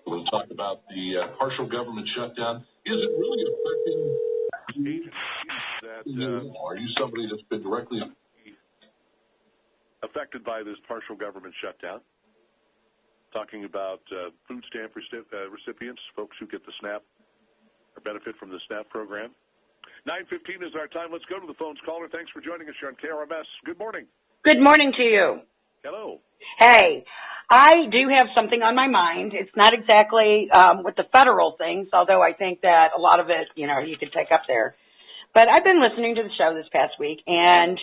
When we talk about the partial government shutdown, is it really affecting agencies that are you somebody that's been directly affected by this partial government shutdown? Talking about food stamp recipients, folks who get the SNAP or benefit from the SNAP program. 9:15 is our time. Let's go to the phones. Caller, thanks for joining us here on KRMS. Good morning. Good morning to you. Hello. Hey, I do have something on my mind. It's not exactly with the federal things, although I think that a lot of it, you could take up there. But I've been listening to the show this past week, and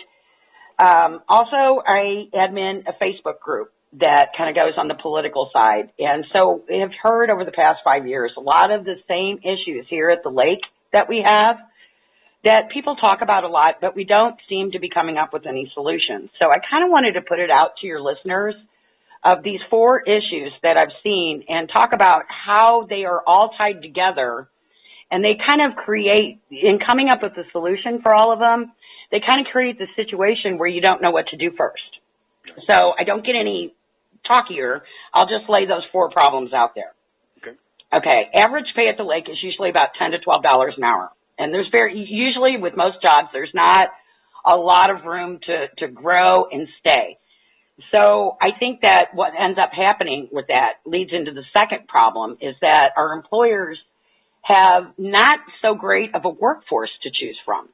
also I admin a Facebook group that kind of goes on the political side. And so I've heard over the past 5 years a lot of the same issues here at the lake that we have that people talk about a lot, but we don't seem to be coming up with any solutions. So I kind of wanted to put it out to your listeners of these 4 issues that I've seen and talk about how they are all tied together. And they kind of create, in coming up with a solution for all of them, they kind of create the situation where you don't know what to do first. So I don't get any talkier. I'll just lay those 4 problems out there. Okay. Average pay at the lake is usually about $10 to $12 an hour. And there's usually with most jobs, there's not a lot of room to grow and stay. So I think that what ends up happening with that leads into the second problem is that our employers have not so great of a workforce to choose from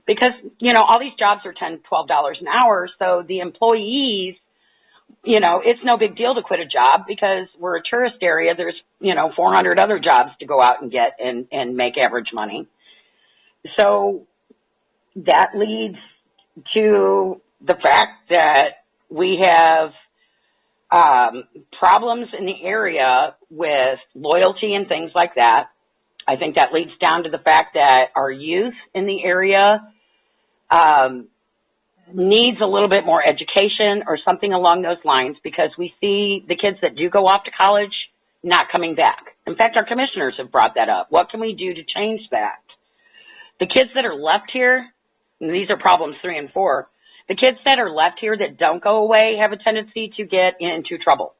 because, all these jobs are $10, $12 an hour. So the employees, it's no big deal to quit a job because we're a tourist area. There's, 400 other jobs to go out and get and make average money. So that leads to the fact that we have problems in the area with loyalty and things like that. I think that leads down to the fact that our youth in the area needs a little bit more education or something along those lines because we see the kids that do go off to college not coming back. In fact, our commissioners have brought that up. What can we do to change that? The kids that are left here, and these are problems 3 and 4, the kids that are left here that don't go away have a tendency to get into trouble.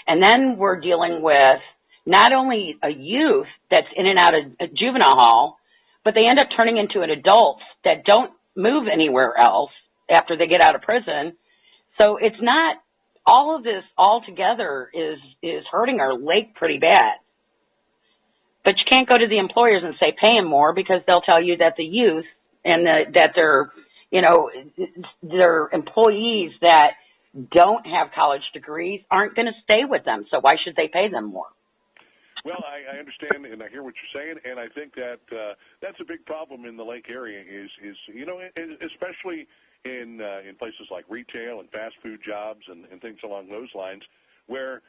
And then we're dealing with not only a youth that's in and out of a juvenile hall, but they end up turning into an adults that don't move anywhere else after they get out of prison. So it's not, all of this all together is hurting our lake pretty bad. But you can't go to the employers and say pay them more because they'll tell you that the youth and that they're, their employees that don't have college degrees aren't going to stay with them. So why should they pay them more? Well, I understand and I hear what you're saying, and I think that that's a big problem in the lake area is especially in places like retail and fast food jobs and things along those lines where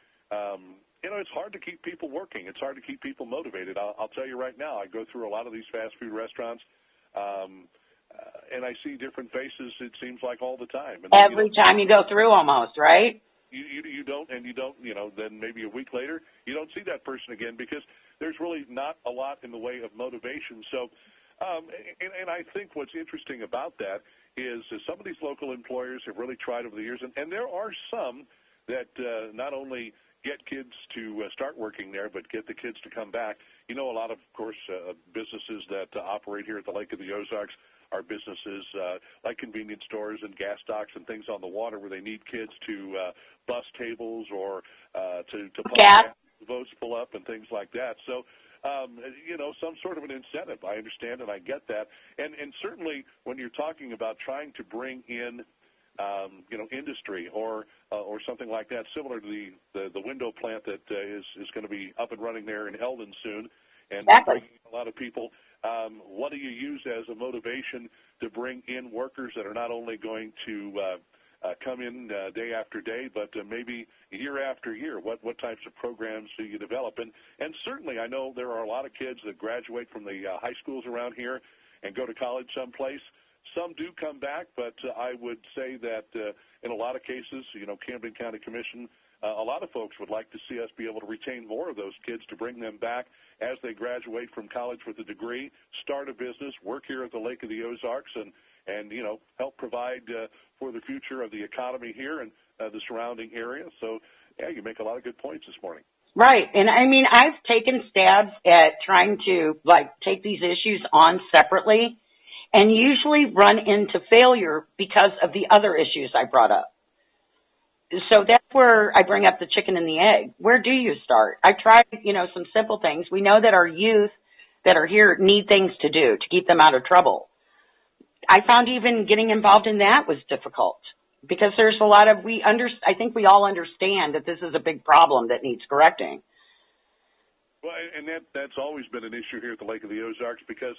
it's hard to keep people working. It's hard to keep people motivated. I'll tell you right now, I go through a lot of these fast food restaurants, and I see different faces, it seems like, all the time. And every time you go through almost, right? You don't, then maybe a week later, you don't see that person again because there's really not a lot in the way of motivation. So, and I think what's interesting about that is some of these local employers have really tried over the years, and there are some that not only get kids to start working there, but get the kids to come back. A lot of course, businesses that operate here at the Lake of the Ozarks are businesses like convenience stores and gas docks and things on the water where they need kids to bus tables or to boats pull up and things like that. So, some sort of an incentive. I understand and I get that. And certainly when you're talking about trying to bring in industry or something like that, similar to the window plant that is going to be up and running there in Eldon soon, and bringing a lot of people. What do you use as a motivation to bring in workers that are not only going to come in day after day, but maybe year after year? What types of programs do you develop? And certainly I know there are a lot of kids that graduate from the high schools around here and go to college someplace. Some do come back, but I would say that in a lot of cases, Camden County Commission, a lot of folks would like to see us be able to retain more of those kids to bring them back as they graduate from college with a degree, start a business, work here at the Lake of the Ozarks, and help provide for the future of the economy here and the surrounding area. So, yeah, you make a lot of good points this morning. Right. And I mean, I've taken stabs at trying to like take these issues on separately and usually run into failure because of the other issues I brought up. So that's where I bring up the chicken and the egg. Where do you start? I tried, some simple things. We know that our youth that are here need things to do to keep them out of trouble. I found even getting involved in that was difficult because there's a lot of, I think we all understand that this is a big problem that needs correcting. Well, and that's always been an issue here at the Lake of the Ozarks because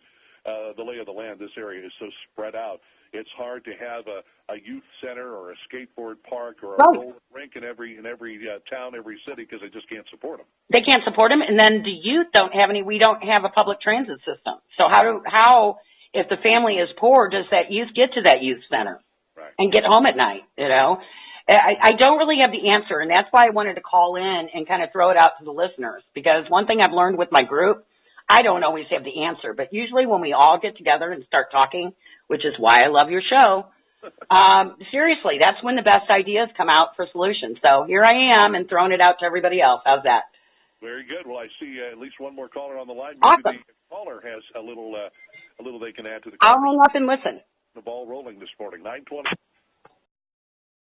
the lay of the land, this area is so spread out. It's hard to have a youth center or a skateboard park or a roller rink in every town, every city because they just can't support them. They can't support them, and then the youth we don't have a public transit system. So how if the family is poor, does that youth get to that youth center and get home at night, I don't really have the answer, and that's why I wanted to call in and kind of throw it out to the listeners, because one thing I've learned with my group, I don't always have the answer, but usually when we all get together and start talking, which is why I love your show, seriously, that's when the best ideas come out for solutions. So here I am and throwing it out to everybody else. How's that? Very good. Well, I see at least one more caller on the line. Maybe the caller has a little they can add to the conversation. I'll hang up and listen. The ball rolling this morning, 9:20.